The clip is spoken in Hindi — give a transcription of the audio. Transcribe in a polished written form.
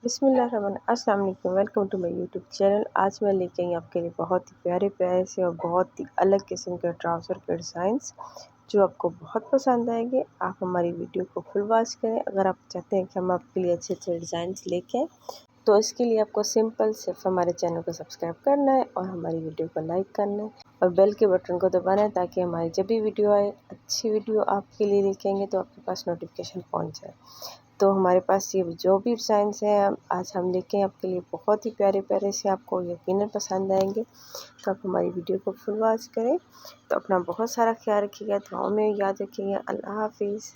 अस्सलाम वालेकुम, welcome to my YouTube channel. आज मैं लेके आई आपके लिए बहुत ही प्यारे प्यारे से और बहुत ही अलग किस्म के ट्राउज़र के डिज़ाइंस जो आपको बहुत पसंद आएंगे। आप हमारी वीडियो को फुल वॉच करें। अगर आप चाहते हैं कि हम आपके लिए अच्छे अच्छे डिज़ाइंस लेके आएँ तो इसके लिए आपको सिंपल सिर्फ हमारे चैनल को सब्सक्राइब करना है और हमारी वीडियो को लाइक करना है और बेल के बटन को दबाना है ताकि हमारी जब भी वीडियो आए अच्छी वीडियो आपके लिए लेके आएंगे तो आपके पास नोटिफिकेशन पहुंच जाए। तो हमारे पास ये जो भी डिज़ाइंस हैं आज हम लेके आए आपके लिए बहुत ही प्यारे प्यारे से, आपको यकीनन पसंद आएंगे। तो आप हमारी वीडियो को फुल वॉच करें। तो अपना बहुत सारा ख्याल रखिएगा, दुआओं में याद रखिएगा। अल्लाह हाफिज़।